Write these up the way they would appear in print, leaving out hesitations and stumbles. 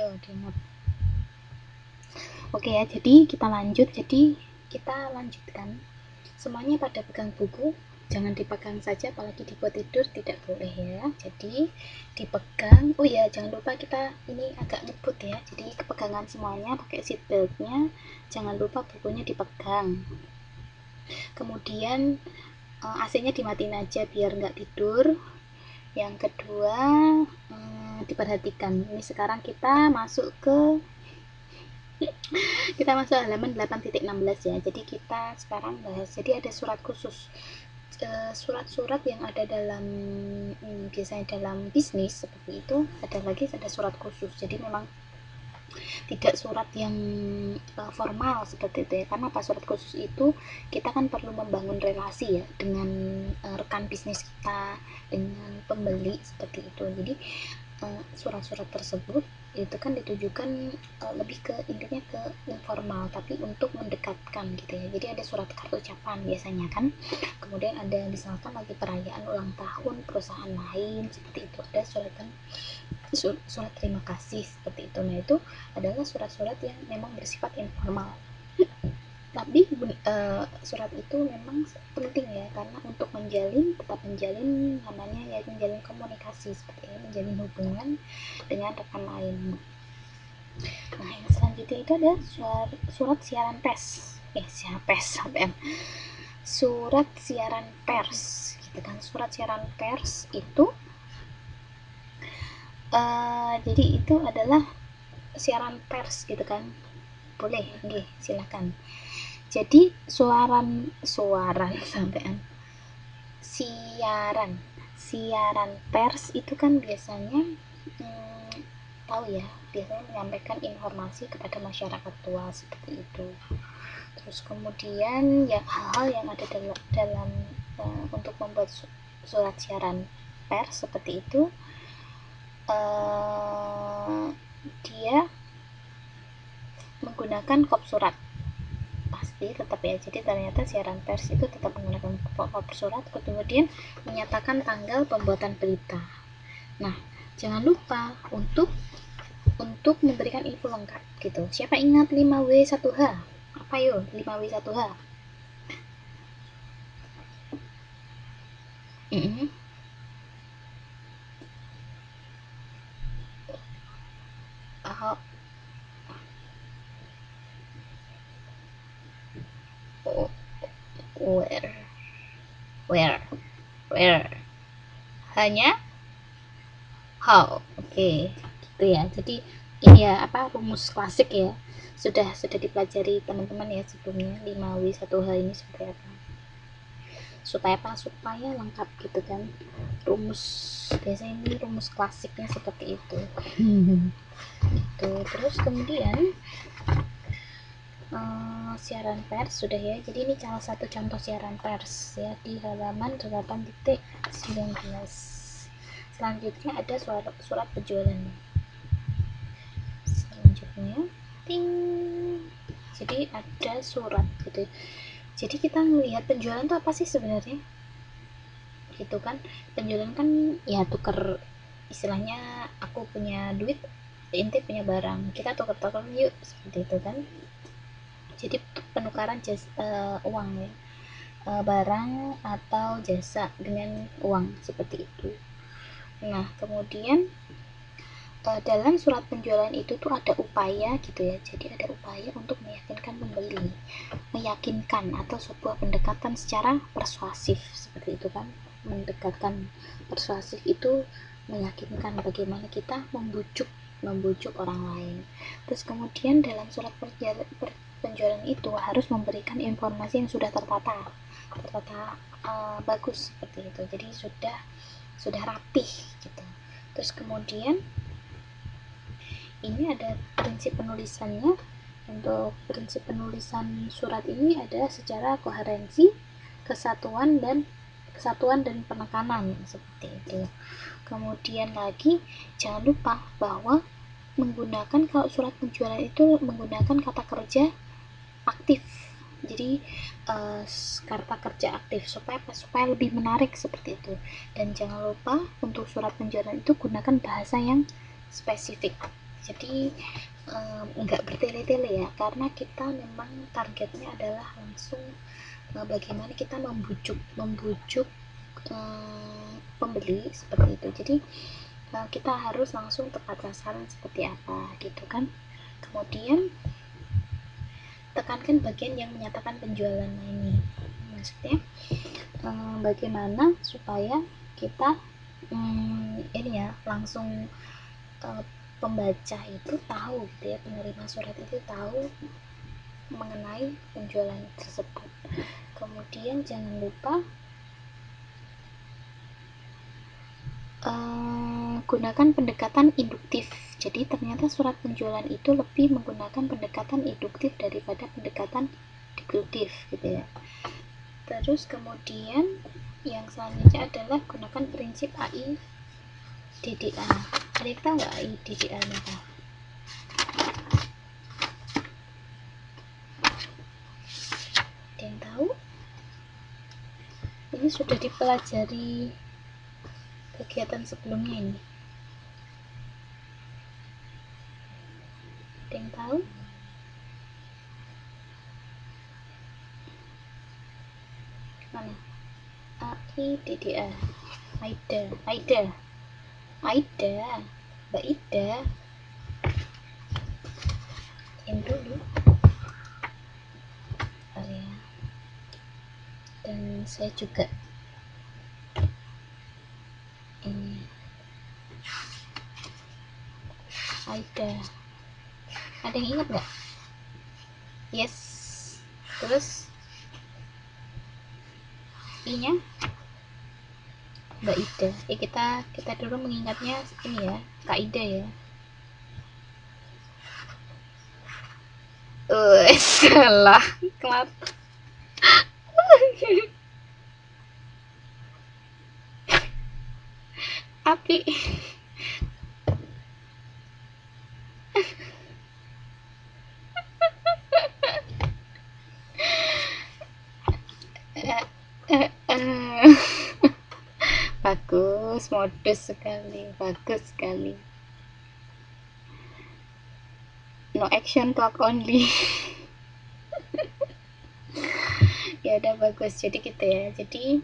Ayo di-note. Oke ya, jadi kita lanjutkan. Semuanya pada pegang buku, jangan dipegang saja, apalagi dibuat tidur tidak boleh ya. Jadi dipegang. Oh ya, jangan lupa kita ini agak ngebut ya. Jadi kepegangan semuanya, pakai seat beltnya. Jangan lupa bukunya dipegang. Kemudian AC-nya dimatiin aja biar nggak tidur. Yang kedua, diperhatikan. Ini sekarang kita masuk halaman 8.16 ya. Jadi kita sekarang bahas. Jadi ada surat khusus. Surat-surat yang ada dalam biasanya dalam bisnis seperti itu, ada surat khusus. Jadi memang tidak surat yang formal seperti itu ya. Karena apa? Surat khusus itu kita kan perlu membangun relasi ya dengan rekan bisnis kita, dengan pembeli seperti itu. Jadi surat-surat tersebut itu kan ditujukan lebih ke intinya ke informal, tapi untuk mendekatkan gitu ya. Jadi ada surat kartu ucapan biasanya kan, kemudian ada misalkan lagi perayaan ulang tahun perusahaan lain seperti itu, ada surat terima kasih seperti itu. Nah itu adalah surat-surat yang memang bersifat informal, tapi surat itu memang penting ya, karena untuk tetap menjalin namanya ya, menjalin komunikasi seperti ini, menjalin hubungan dengan rekan lain. Nah yang selanjutnya itu ada surat siaran pers, surat siaran pers gitu kan. Surat siaran pers itu jadi itu adalah siaran pers gitu kan, boleh nggih, silakan. Jadi siaran pers itu kan biasanya tahu ya, biasanya menyampaikan informasi kepada masyarakat luas seperti itu. Terus kemudian ya hal-hal yang ada dalam untuk membuat surat siaran pers seperti itu, dia menggunakan kop surat pasti tetap ya. Jadi ternyata siaran pers itu tetap menggunakan kop surat, kemudian menyatakan tanggal pembuatan berita. Nah jangan lupa untuk memberikan info lengkap gitu. Siapa ingat 5W1H? Apa yuk 5W1H? Where hanya how. Oke, gitu ya. Jadi ini ya rumus klasik ya, sudah dipelajari teman-teman ya sebelumnya. 5W1H ini seperti apa, supaya lengkap gitu kan. Biasanya ini rumus klasiknya seperti itu. Gitu. Terus kemudian siaran pers sudah ya. Jadi ini salah satu contoh siaran pers ya di halaman 8.19. Selanjutnya ada surat penjualan. Selanjutnya jadi ada surat gitu. Jadi kita melihat penjualan itu apa sih sebenarnya gitu kan. Penjualan kan ya tuker, istilahnya aku punya duit, inti punya barang, kita tuker yuk seperti itu kan. Jadi penukaran uang ya, barang atau jasa dengan uang seperti itu. Nah kemudian dalam surat penjualan itu tuh ada upaya gitu ya. Jadi ada upaya untuk meyakinkan pembeli, meyakinkan atau sebuah pendekatan secara persuasif seperti itu kan. Mendekatkan persuasif itu meyakinkan, bagaimana kita membujuk orang lain. Terus kemudian dalam surat penjualan itu harus memberikan informasi yang sudah tertata bagus seperti itu. Jadi sudah rapih gitu. Terus kemudian ini ada prinsip penulisannya. Untuk prinsip penulisan surat ini ada secara koherensi, kesatuan dan penekanan seperti itu. Kemudian lagi jangan lupa bahwa kalau surat penjualan itu menggunakan kata kerja aktif. Jadi kata kerja aktif supaya lebih menarik seperti itu. Dan jangan lupa untuk surat penjualan itu gunakan bahasa yang spesifik Jadi nggak bertele-tele ya, karena kita memang targetnya adalah langsung bagaimana kita membujuk pembeli seperti itu. Jadi kita harus langsung tepat sasaran seperti apa gitu kan. Kemudian tekankan bagian yang menyatakan penjualan. Ini maksudnya bagaimana supaya kita ini ya langsung pembaca itu tahu gitu ya, penerima surat itu tahu mengenai penjualan tersebut. Kemudian jangan lupa gunakan pendekatan induktif. Jadi ternyata surat penjualan itu lebih menggunakan pendekatan induktif daripada pendekatan deduktif gitu ya. Terus kemudian yang selanjutnya adalah gunakan prinsip AIDDA. Ada yang tahu nggak AIDDA nya apa? Ada yang tahu? Ini sudah dipelajari kegiatan sebelumnya ini. Ada yang tahu? Mana? AIDDA. Aida, Mbak Ida, yang dulu. Ya. Dan saya juga ini Aida. Ada yang ingat nggak? Yes. Terus I-nya Mbak Ida. Kita dulu mengingatnya ini ya, Kak Ida ya. Salah. Kelap. Api. Bagus, modus sekali, bagus sekali. No action, talk only. Ya udah bagus. Jadi gitu ya. Jadi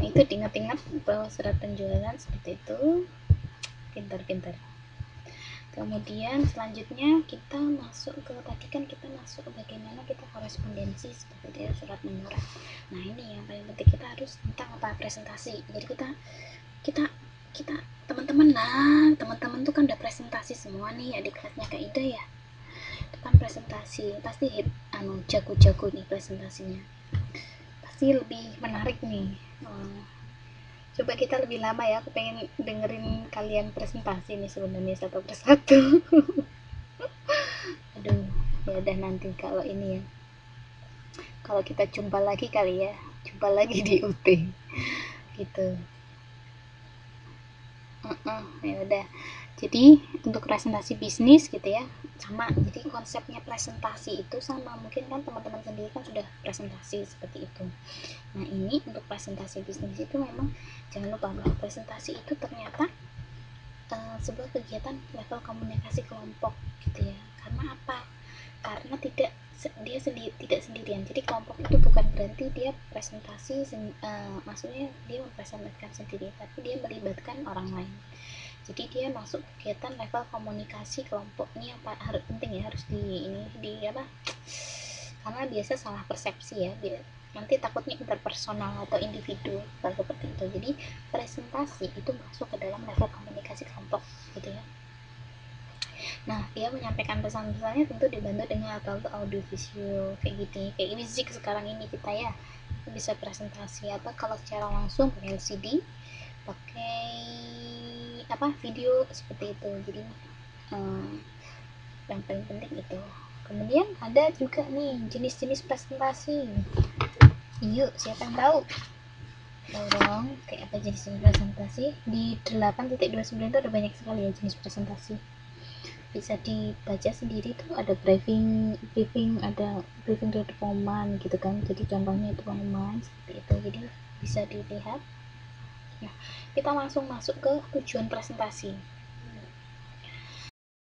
itu diingat-ingat bahwa surat penjualan seperti itu. Pintar-pintar. Kemudian selanjutnya kita masuk ke, tadi kan kita masuk ke bagaimana kita korespondensi seperti itu, surat menyurat. Nah ini yang paling penting, kita harus tentang apa, presentasi. Jadi kita teman-teman tuh kan udah presentasi semua nih ya di kelasnya Kak Ida ya. Itu kan presentasi pasti jago-jago nih presentasinya, pasti lebih menarik nih. Coba kita lebih lama ya, aku pengen dengerin kalian presentasi nih sebenarnya satu persatu. Aduh, ya udah nanti kalau ini ya, kalau kita jumpa lagi kali ya, jumpa lagi di UT gitu. Ya udah. Jadi untuk presentasi bisnis gitu ya, sama. Jadi konsepnya presentasi itu sama, mungkin kan teman-teman sendiri kan sudah presentasi seperti itu. Nah ini untuk presentasi bisnis itu memang jangan lupa bahwa presentasi itu ternyata sebuah kegiatan level komunikasi kelompok gitu ya. Karena apa? Karena tidak sendirian. Jadi kelompok itu bukan berarti dia presentasi maksudnya dia mempresentasikan sendiri, tapi dia melibatkan orang lain. Jadi dia masuk kegiatan level komunikasi kelompok. Ini yang harus penting ya, harus di apa, karena biasa salah persepsi ya, nanti takutnya interpersonal atau individu seperti itu. Jadi presentasi itu masuk ke dalam level komunikasi kelompok gitu ya. Nah dia menyampaikan pesan-pesannya tentu dibantu dengan alat audio visual kayak gitu, kayak music sekarang ini kita ya bisa presentasi, atau kalau secara langsung pakai LCD, pakai apa, video seperti itu. Jadi yang paling penting itu. Kemudian ada juga nih jenis-jenis presentasi. Yuk, siapa yang tahu? Tahu dong, kayak apa jenis-jenis presentasi? Di 8.29 itu ada banyak sekali ya jenis presentasi. Bisa dibaca sendiri tuh, ada briefing, ada briefing dari pengumuman gitu kan. Jadi contohnya itu pengumuman seperti itu. Jadi bisa dilihat. Nah, kita langsung masuk ke tujuan presentasi.